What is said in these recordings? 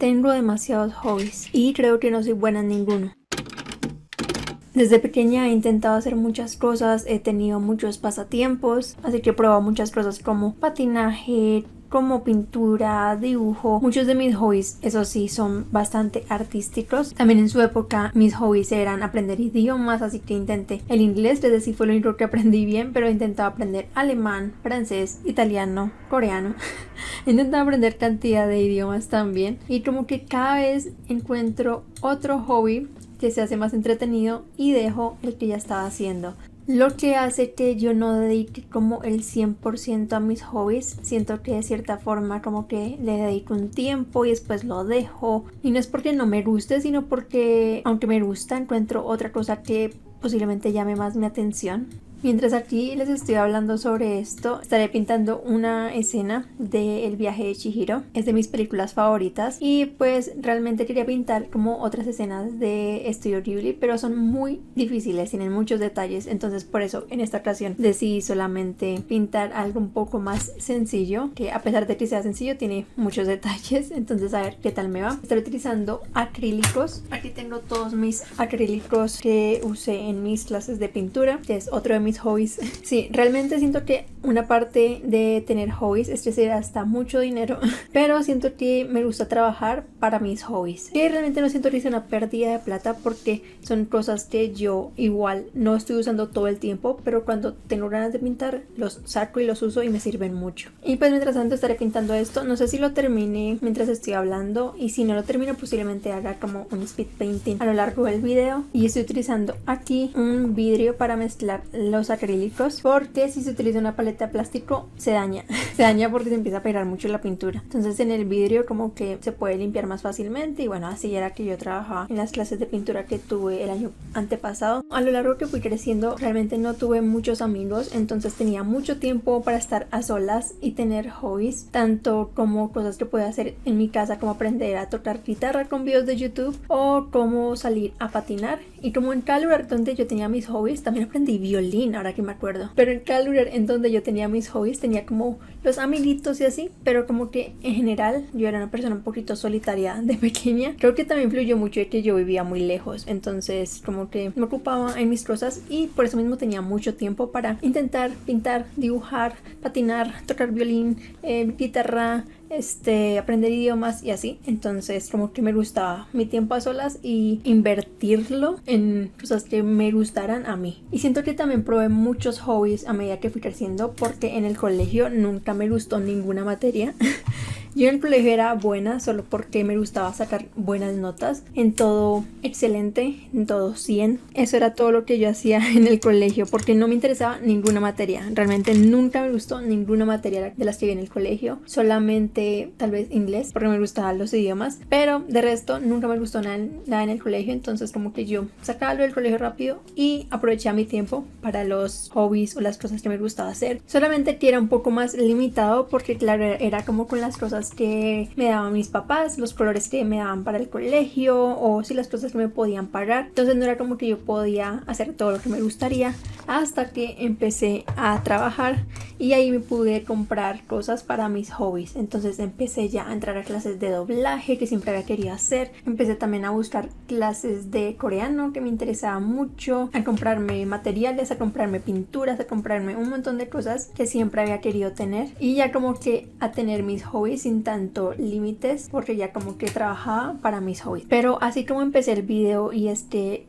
tengo demasiados hobbies y creo que no soy buena en ninguno. Desde pequeña he intentado hacer muchas cosas, he tenido muchos pasatiempos, así que he probado muchas cosas como patinaje, como pintura, dibujo. Muchos de mis hobbies, eso sí, son bastante artísticos. También en su época mis hobbies eran aprender idiomas, así que intenté el inglés, desde sí fue lo único que aprendí bien, pero he intentado aprender alemán, francés, italiano, coreano. He intentado aprender cantidad de idiomas también y como que cada vez encuentro otro hobby que se hace más entretenido y dejo el que ya estaba haciendo. Lo que hace que yo no dedique como el 100% a mis hobbies. Siento que de cierta forma como que le dedico un tiempo y después lo dejo. Y no es porque no me guste, sino porque aunque me gusta, encuentro otra cosa que posiblemente llame más mi atención. Mientras aquí les estoy hablando sobre esto, estaré pintando una escena del viaje de Chihiro. Es de mis películas favoritas y pues realmente quería pintar como otras escenas de Estudio Ghibli, pero son muy difíciles, tienen muchos detalles, entonces por eso en esta ocasión decidí solamente pintar algo un poco más sencillo, que a pesar de que sea sencillo tiene muchos detalles, entonces a ver qué tal me va. Estoy utilizando acrílicos. Aquí tengo todos mis acrílicos que usé en mis clases de pintura, que es otro de mis hobbies. Sí, realmente siento que una parte de tener hobbies es que se gasta mucho dinero, pero siento que me gusta trabajar para mis hobbies, que realmente no siento que sea una pérdida de plata porque son cosas que yo igual no estoy usando todo el tiempo, pero cuando tengo ganas de pintar los saco y los uso y me sirven mucho. Y pues mientras tanto estaré pintando esto, no sé si lo termine mientras estoy hablando, y si no lo termino posiblemente haga como un speed painting a lo largo del video. Y estoy utilizando aquí un vidrio para mezclar los acrílicos, porque si se utiliza una paleta de plástico se daña se daña porque se empieza a pegar mucho la pintura. Entonces en el vidrio como que se puede limpiar más fácilmente, y bueno, así era que yo trabajaba en las clases de pintura que tuve el año antepasado. A lo largo que fui creciendo realmente no tuve muchos amigos, entonces tenía mucho tiempo para estar a solas y tener hobbies, tanto como cosas que puedo hacer en mi casa, como aprender a tocar guitarra con videos de YouTube o como salir a patinar. Y como en cada lugar donde yo tenía mis hobbies, también aprendí violín, ahora que me acuerdo. Pero en cada lugar en donde yo tenía mis hobbies tenía como los amiguitos y así, pero como que en general yo era una persona un poquito solitaria de pequeña. Creo que también influyó mucho de que yo vivía muy lejos, entonces como que me ocupaba en mis cosas y por eso mismo tenía mucho tiempo para intentar pintar, dibujar, patinar, tocar violín, guitarra, aprender idiomas y así. Entonces como que me gustaba mi tiempo a solas y invertirlo en cosas que me gustaran a mí. Y siento que también probé muchos hobbies a medida que fui creciendo, porque en el colegio nunca me gustó ninguna materia. Yo en el colegio era buena solo porque me gustaba sacar buenas notas, en todo excelente, en todo 100. Eso era todo lo que yo hacía en el colegio, porque no me interesaba ninguna materia. Realmente nunca me gustó ninguna materia de las que vi en el colegio, solamente tal vez inglés porque me gustaban los idiomas, pero de resto nunca me gustó nada en el colegio. Entonces como que yo sacaba lo del colegio rápido y aprovechaba mi tiempo para los hobbies o las cosas que me gustaba hacer, solamente que era un poco más limitado porque claro, era como con las cosas que me daban mis papás, los colores que me daban para el colegio, o si las cosas que me podían pagar. Entonces no era como que yo podía hacer todo lo que me gustaría, hasta que empecé a trabajar y ahí me pude comprar cosas para mis hobbies. Entonces empecé ya a entrar a clases de doblaje que siempre había querido hacer, empecé también a buscar clases de coreano que me interesaba mucho, a comprarme materiales, a comprarme pinturas, a comprarme un montón de cosas que siempre había querido tener, y ya como que a tener mis hobbies sin tanto límites, porque ya como que trabajaba para mis hobbies. Pero así como empecé el video, y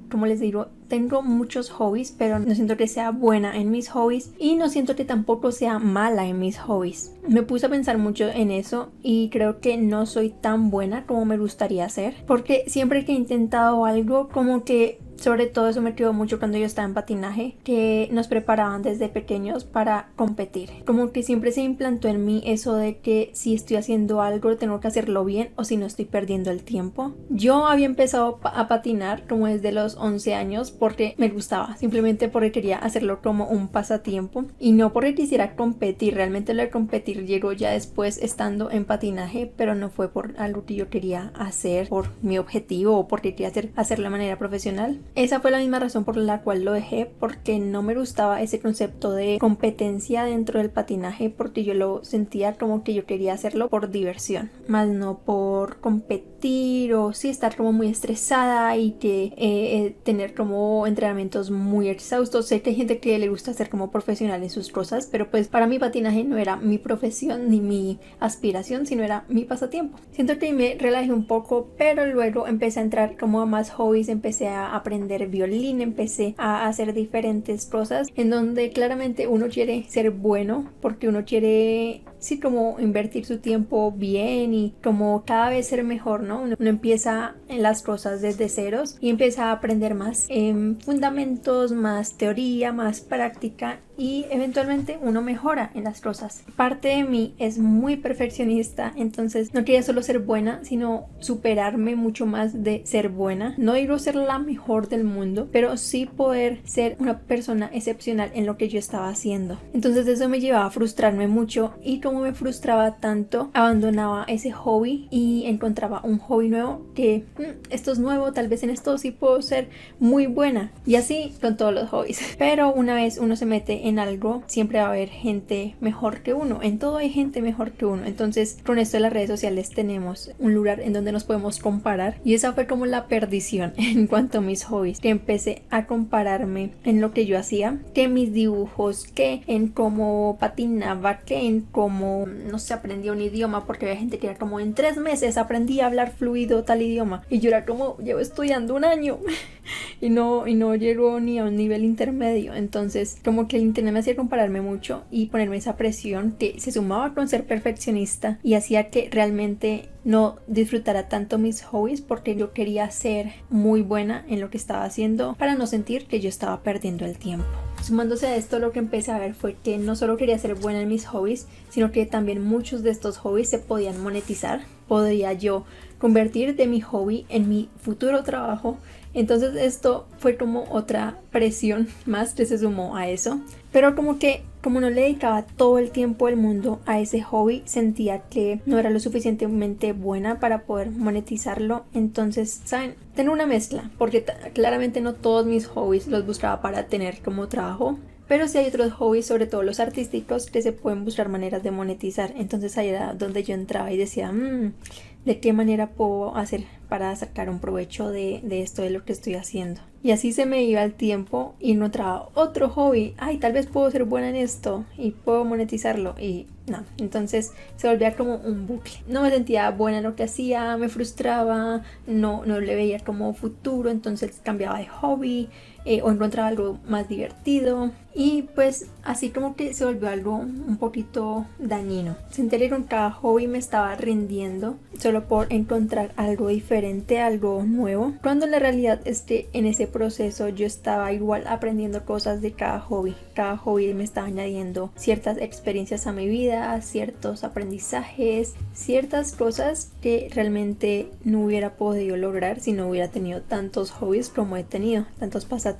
como les digo, tengo muchos hobbies, pero no siento que sea buena en mis hobbies y no siento que tampoco sea mala en mis hobbies. Me puse a pensar mucho en eso y creo que no soy tan buena como me gustaría ser, porque siempre que he intentado algo, como que sobre todo eso me quedó mucho cuando yo estaba en patinaje, que nos preparaban desde pequeños para competir. Como que siempre se implantó en mí eso de que si estoy haciendo algo tengo que hacerlo bien, o si no estoy perdiendo el tiempo. Yo había empezado a patinar como desde los 11 años porque me gustaba, simplemente porque quería hacerlo como un pasatiempo y no porque quisiera competir. Realmente lo de competir llegó ya después estando en patinaje, pero no fue por algo que yo quería hacer, por mi objetivo o porque quería hacerlo de manera profesional. Esa fue la misma razón por la cual lo dejé, porque no me gustaba ese concepto de competencia dentro del patinaje, porque yo lo sentía como que yo quería hacerlo por diversión, más no por competir o sí estar como muy estresada y que tener como entrenamientos muy exhaustos. Sé que hay gente que le gusta ser como profesional en sus cosas, pero pues para mí patinaje no era mi profesión ni mi aspiración, sino era mi pasatiempo. Siento que me relajé un poco, pero luego empecé a entrar como a más hobbies, empecé a aprender violín, empecé a hacer diferentes cosas en donde claramente uno quiere ser bueno porque uno quiere sí como invertir su tiempo bien y como cada vez ser mejor, ¿no? Uno empieza en las cosas desde ceros y empieza a aprender más fundamentos, más teoría, más práctica y eventualmente uno mejora en las cosas. Parte de mí es muy perfeccionista, entonces no quería solo ser buena, sino superarme mucho más de ser buena. No digo ser la mejor del mundo, pero sí poder ser una persona excepcional en lo que yo estaba haciendo. Entonces eso me llevaba a frustrarme mucho y como me frustraba tanto, abandonaba ese hobby y encontraba un hobby nuevo que esto es nuevo, tal vez en esto sí puedo ser muy buena, y así con todos los hobbies. Pero una vez uno se mete en algo, siempre va a haber gente mejor que uno, en todo hay gente mejor que uno. Entonces con esto de las redes sociales tenemos un lugar en donde nos podemos comparar, y esa fue como la perdición en cuanto a mis hobbies, que empecé a compararme en lo que yo hacía, que mis dibujos, que en cómo patinaba, que en cómo no sé, aprendía un idioma, porque había gente que era como en 3 meses aprendí a hablar fluido tal idioma, y yo era como llevo estudiando 1 año y no llego ni a un nivel intermedio. Entonces como que el internet me hacía compararme mucho y ponerme esa presión que se sumaba con ser perfeccionista y hacía que realmente no disfrutara tanto mis hobbies, porque yo quería ser muy buena en lo que estaba haciendo para no sentir que yo estaba perdiendo el tiempo. Sumándose a esto, lo que empecé a ver fue que no solo quería ser buena en mis hobbies, sino que también muchos de estos hobbies se podían monetizar. Podría yo convertir de mi hobby en mi futuro trabajo. Entonces esto fue como otra presión más que se sumó a eso. Pero como no le dedicaba todo el tiempo del mundo a ese hobby, sentía que no era lo suficientemente buena para poder monetizarlo. Entonces, ¿saben? Tengo una mezcla, porque claramente no todos mis hobbies los buscaba para tener como trabajo. Pero sí hay otros hobbies, sobre todo los artísticos, que se pueden buscar maneras de monetizar. Entonces ahí era donde yo entraba y decía, ¿de qué manera puedo hacer para sacar un provecho de esto, de lo que estoy haciendo? Y así se me iba el tiempo y encontraba otro hobby. Ay, tal vez puedo ser buena en esto y puedo monetizarlo. Y no, entonces se volvía como un bucle. No me sentía buena en lo que hacía, me frustraba, no le veía como futuro, entonces cambiaba de hobby. O encontraba algo más divertido, y pues así como que se volvió algo un poquito dañino. Sentí que con cada hobby me estaba rindiendo solo por encontrar algo diferente, algo nuevo, cuando la realidad es que en ese proceso yo estaba igual aprendiendo cosas de cada hobby. Cada hobby me estaba añadiendo ciertas experiencias a mi vida, ciertos aprendizajes, ciertas cosas que realmente no hubiera podido lograr si no hubiera tenido tantos hobbies como he tenido, tantos pasatiempos.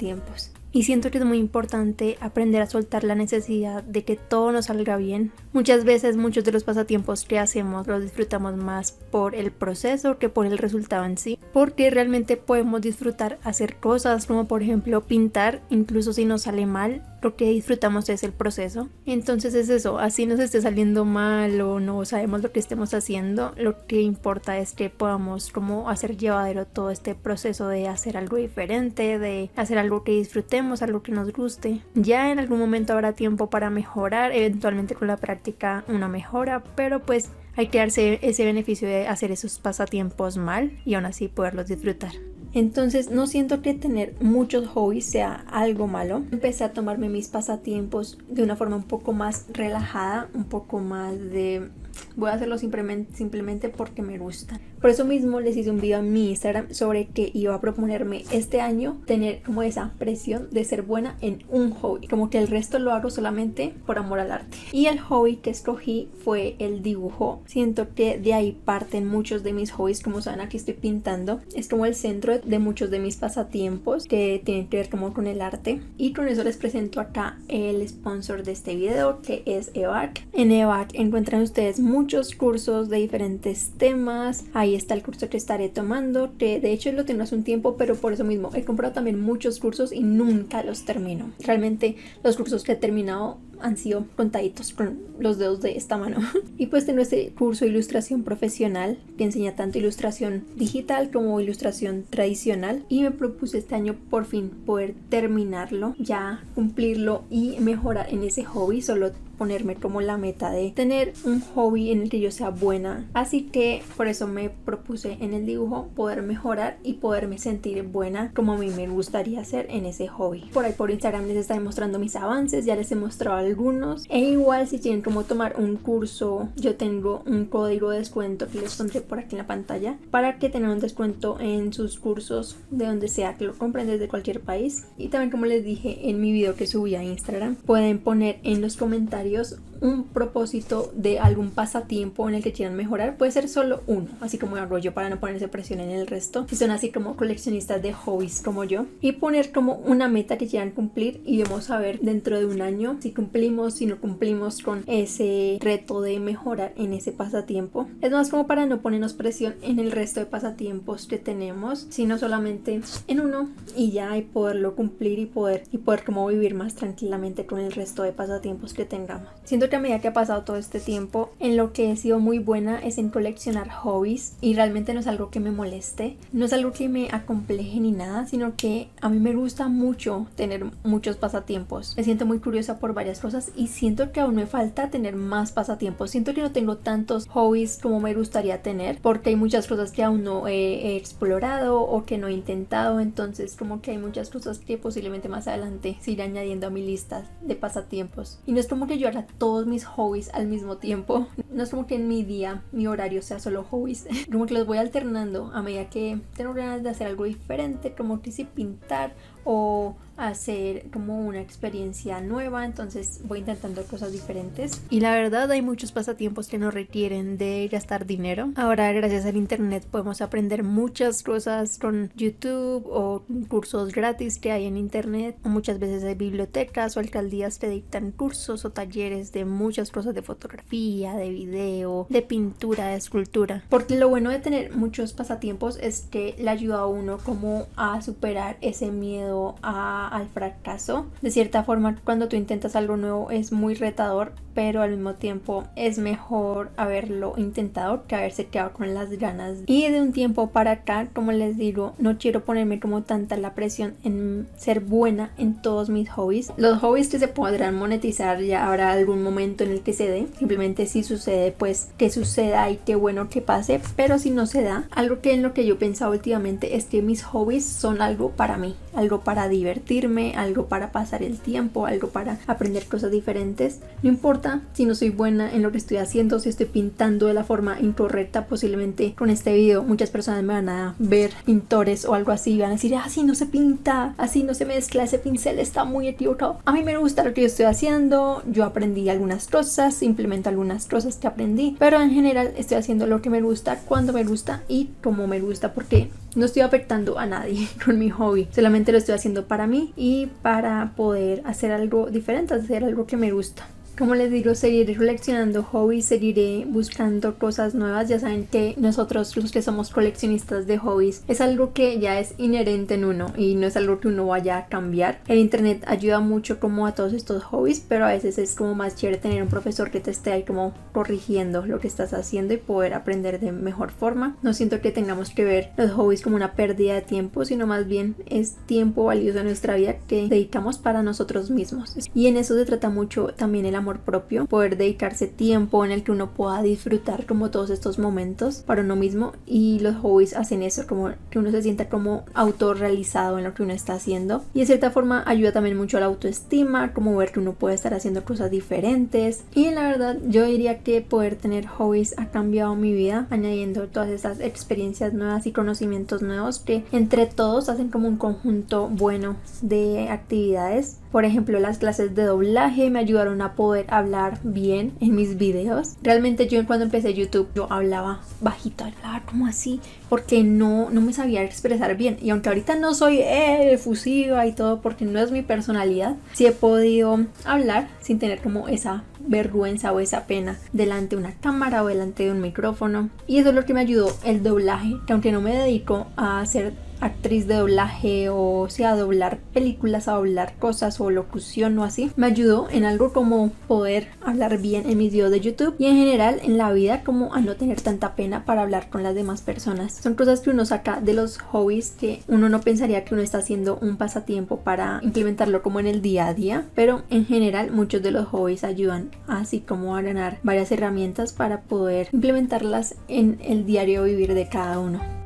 Y siento que es muy importante aprender a soltar la necesidad de que todo nos salga bien. Muchas veces muchos de los pasatiempos que hacemos los disfrutamos más por el proceso que por el resultado en sí, porque realmente podemos disfrutar hacer cosas como por ejemplo pintar, incluso si nos sale mal, lo que disfrutamos es el proceso. Entonces es eso, así nos esté saliendo mal o no sabemos lo que estemos haciendo, lo que importa es que podamos como hacer llevadero todo este proceso de hacer algo diferente, de hacer algo que disfrutemos, algo que nos guste. Ya en algún momento habrá tiempo para mejorar, eventualmente con la práctica una mejora, pero pues hay que darse ese beneficio de hacer esos pasatiempos mal y aún así poderlos disfrutar. Entonces no siento que tener muchos hobbies sea algo malo. Empecé a tomarme mis pasatiempos de una forma un poco más relajada, un poco más de voy a hacerlo simplemente porque me gusta. Por eso mismo les hice un video en mi Instagram sobre que iba a proponerme este año tener como esa presión de ser buena en un hobby, como que el resto lo hago solamente por amor al arte. Y el hobby que escogí fue el dibujo. Siento que de ahí parten muchos de mis hobbies. Como saben, aquí estoy pintando, es como el centro de muchos de mis pasatiempos que tienen que ver como con el arte. Y con eso les presento acá el sponsor de este video, que es Evark. En Evark encuentran ustedes muchos muchos cursos de diferentes temas. Ahí está el curso que estaré tomando, que de hecho lo tengo hace un tiempo, pero por eso mismo he comprado también muchos cursos y nunca los termino. Realmente los cursos que he terminado han sido contaditos con los dedos de esta mano. Y pues tengo este curso de ilustración profesional que enseña tanto ilustración digital como ilustración tradicional, y me propuse este año por fin poder terminarlo, ya cumplirlo y mejorar en ese hobby. Solo ponerme como la meta de tener un hobby en el que yo sea buena, así que por eso me propuse en el dibujo poder mejorar y poderme sentir buena como a mí me gustaría hacer en ese hobby. Por ahí por Instagram les estaré mostrando mis avances, ya les he mostrado algunos, e igual si quieren como tomar un curso, yo tengo un código de descuento que les pondré por aquí en la pantalla para que tengan un descuento en sus cursos de donde sea que lo compren, desde cualquier país. Y también, como les dije en mi video que subí a Instagram, pueden poner en los comentarios un propósito de algún pasatiempo en el que quieran mejorar. Puede ser solo uno, así como hago yo para no ponerse presión en el resto, si son así como coleccionistas de hobbies como yo, y poner como una meta que quieran cumplir, y vamos a ver dentro de un año si cumplimos, si no cumplimos con ese reto de mejorar en ese pasatiempo. Es más como para no ponernos presión en el resto de pasatiempos que tenemos, sino solamente en uno y ya, y poderlo cumplir y poder como vivir más tranquilamente con el resto de pasatiempos que tengamos. Siento que a medida que ha pasado todo este tiempo, en lo que he sido muy buena es en coleccionar hobbies, y realmente no es algo que me moleste, no es algo que me acompleje ni nada, sino que a mí me gusta mucho tener muchos pasatiempos. Me siento muy curiosa por varias cosas y siento que aún me falta tener más pasatiempos. Siento que no tengo tantos hobbies como me gustaría tener, porque hay muchas cosas que aún no he explorado o que no he intentado. Entonces como que hay muchas cosas que posiblemente más adelante se irán añadiendo a mi lista de pasatiempos. Y no es como que yo haga todos mis hobbies al mismo tiempo, no es como que en mi día mi horario sea solo hobbies, como que los voy alternando a medida que tengo ganas de hacer algo diferente, como que si pintar o hacer como una experiencia nueva. Entonces voy intentando cosas diferentes, y la verdad hay muchos pasatiempos que no requieren de gastar dinero. Ahora, gracias al internet, podemos aprender muchas cosas con YouTube o cursos gratis que hay en internet, o muchas veces hay bibliotecas o alcaldías que dictan cursos o talleres de muchas cosas, de fotografía, de video, de pintura, de escultura. Porque lo bueno de tener muchos pasatiempos es que le ayuda a uno como a superar ese miedo al fracaso. De cierta forma, cuando tú intentas algo nuevo es muy retador, pero al mismo tiempo es mejor haberlo intentado que haberse quedado con las ganas. Y de un tiempo para acá, como les digo, no quiero ponerme como tanta la presión en ser buena en todos mis hobbies. Los hobbies que se podrán monetizar, ya habrá algún momento en el que se dé. Simplemente si sucede, pues que suceda y qué bueno que pase. Pero si no se da, algo que en lo que yo he pensado últimamente es que mis hobbies son algo para mí, algo para divertirme, algo para pasar el tiempo, algo para aprender cosas diferentes. No importa si no soy buena en lo que estoy haciendo, si estoy pintando de la forma incorrecta. Posiblemente con este video muchas personas me van a ver pintores o algo así y van a decir: así no se pinta, así no se mezcla, ese pincel está muy equivocado. A mí me gusta lo que yo estoy haciendo, yo aprendí algunas cosas, implemento algunas cosas que aprendí, pero en general estoy haciendo lo que me gusta, cuando me gusta y como me gusta, porque no estoy afectando a nadie con mi hobby, solamente lo estoy haciendo para mí y para poder hacer algo diferente, hacer algo que me gusta. Como les digo, seguiré coleccionando hobbies, seguiré buscando cosas nuevas. Ya saben que nosotros, los que somos coleccionistas de hobbies, es algo que ya es inherente en uno y no es algo que uno vaya a cambiar. El internet ayuda mucho como a todos estos hobbies, pero a veces es como más chévere tener un profesor que te esté ahí como corrigiendo lo que estás haciendo y poder aprender de mejor forma. No siento que tengamos que ver los hobbies como una pérdida de tiempo, sino más bien es tiempo valioso de nuestra vida que dedicamos para nosotros mismos. Y en eso se trata mucho también el amor propio, poder dedicarse tiempo en el que uno pueda disfrutar como todos estos momentos para uno mismo, y los hobbies hacen eso, como que uno se sienta como autorrealizado en lo que uno está haciendo, y de cierta forma ayuda también mucho a la autoestima, como ver que uno puede estar haciendo cosas diferentes. Y la verdad yo diría que poder tener hobbies ha cambiado mi vida, añadiendo todas esas experiencias nuevas y conocimientos nuevos que entre todos hacen como un conjunto bueno de actividades. Por ejemplo, las clases de doblaje me ayudaron a poder hablar bien en mis videos. Realmente yo cuando empecé YouTube yo hablaba bajito, hablaba como así, porque no me sabía expresar bien. Y aunque ahorita no soy efusiva y todo, porque no es mi personalidad, sí he podido hablar sin tener como esa vergüenza o esa pena delante de una cámara o delante de un micrófono. Y eso es lo que me ayudó el doblaje, que aunque no me dedico a hacer actriz de doblaje o sea, a doblar películas, a doblar cosas o locución o así, me ayudó en algo como poder hablar bien en mis videos de YouTube y en general en la vida, como a no tener tanta pena para hablar con las demás personas. Son cosas que uno saca de los hobbies que uno no pensaría que uno está haciendo un pasatiempo para implementarlo como en el día a día, pero en general muchos de los hobbies ayudan así como a ganar varias herramientas para poder implementarlas en el diario vivir de cada uno.